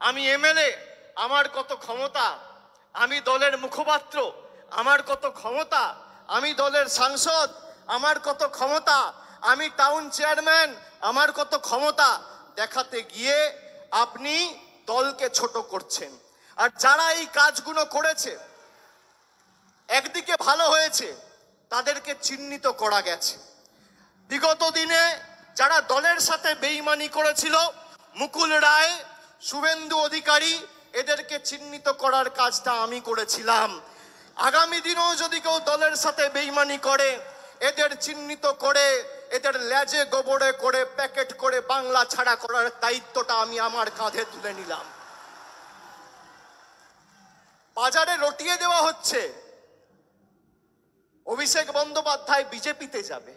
আমি এমএলএ, আমার কত ক্ষমতা, আমি দলের মুখপাত্র, আমার কত ক্ষমতা, আমি দলের সাংসদ, আমার কত ক্ষমতা, আমি টাউন চেয়ারম্যান, আমার কত ক্ষমতা দেখাতে গিয়ে আপনি দলকে ছোট করছেন। আর যারা এই কাজগুলো করেছে, একদিকে ভালো হয়েছে, তাদেরকে চিহ্নিত করা গেছে। বিগত দিনে যারা দলের সাথে বেইমানি করেছিল, মুকুল রায়, শুভেন্দু অধিকারী, এদেরকে চিহ্নিত করার কাজটা আমি করেছিলাম। আগামী দিনেও যদি কেউ দলের সাথে বেইমানি করে, এদের চিহ্নিত করে, এদের লেজে গোবরে করে প্যাকেট করে বাংলা ছাড়া করার দায়িত্বটা আমি আমার কাঁধে তুলে নিলাম। বাজারে রটিয়ে দেওয়া হচ্ছে অভিষেক বন্দ্যোপাধ্যায় বিজেপিতে যাবে।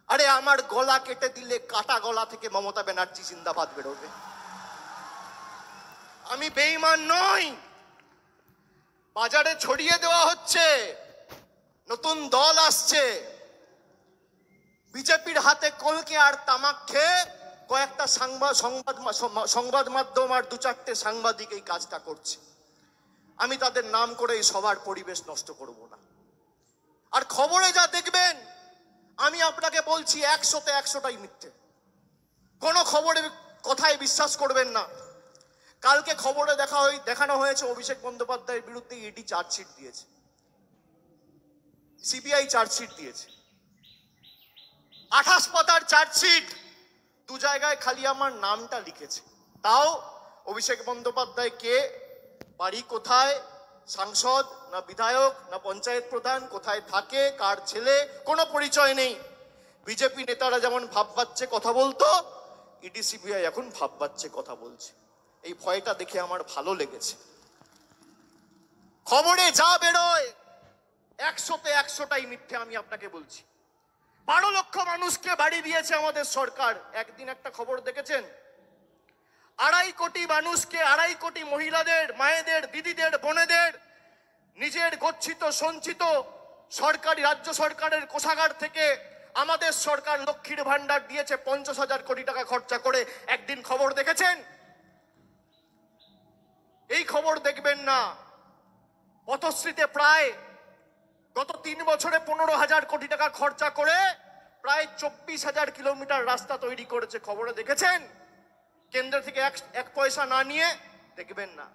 আরে আমার গলা কেটে দিলে কাটা গলা থেকে মমতা ব্যানার্জি জিন্দাবাদ বেরোবে। আমি বেঈমান নই। বাজারে ছড়িয়ে দেওয়া হচ্ছে নতুন দল আসছে, বিজেপির হাতে কলকে আর তামাক খেয়ে কয়েকটা সংবাদ মাধ্যম আর দু চারটে সাংবাদিক এই কাজটা করছে। আমি তাদের নাম করে এই সবার পরিবেশ নষ্ট করব না। আর খবরে যা দেখবেন, আমি আপনাকে বলছি 100তে 100টাই মিথ্যে। কোনো খবরের কথায় বিশ্বাস করবেন না। কালকে খবরে দেখানো হয়েছে অভিষেক বন্দ্যোপাধ্যায়ের বিরুদ্ধে ইডি চার্জশিট দিয়েছে, সিবিআই চার্জশিট দিয়েছে, 28 পাতার চার্জশিট, 2 জায়গায় খালি আমার নামটা লিখেছে। তাও অভিষেক বন্দ্যোপাধ্যায় কে, বাড়ি কোথায়, সাংসদ না বিধায়ক না পঞ্চায়েত প্রধান, কোথায় থাকে, কার ছেলে, কোনো পরিচয় নেই। বিজেপি নেতারা যেমন ভাব বাচ্চে কথা বলতো, ইডি সিবিআই এখন ভাব বাচ্চে কথা বলছে। এই ভয়টা দেখে আমার ভালো লেগেছে। খবরে যা বেরোয় 100তে 100টাই মিথ্যে, আমি আপনাকে বলছি। 12 লক্ষ মানুষকে বাড়ি দিয়েছে আমাদের সরকার। একদিন একটা খবর দেখেছেন? 2.5 কোটি মানুষকে, 2.5 কোটি মহিলাদের, মায়েদের, দিদিদের, বোনেদের নিজের গচ্ছিত সঞ্চিত সরকারি, রাজ্য সরকারের কোষাগার থেকে আমাদের সরকার লক্ষ্মীর ভান্ডার দিয়েছে 50,000 কোটি টাকা খরচা করে। একদিন খবর দেখেছেন? এই খবর দেখবেন না। পথশ্রীতে প্রায় গত 3 বছরে 15,000 কোটি টাকা খরচা করে প্রায় 24,000 কিলোমিটার রাস্তা তৈরি করেছে। খবরে দেখেছেন? কেন্দ্র থেকে এক পয়সা না নিয়ে দেখবেন না।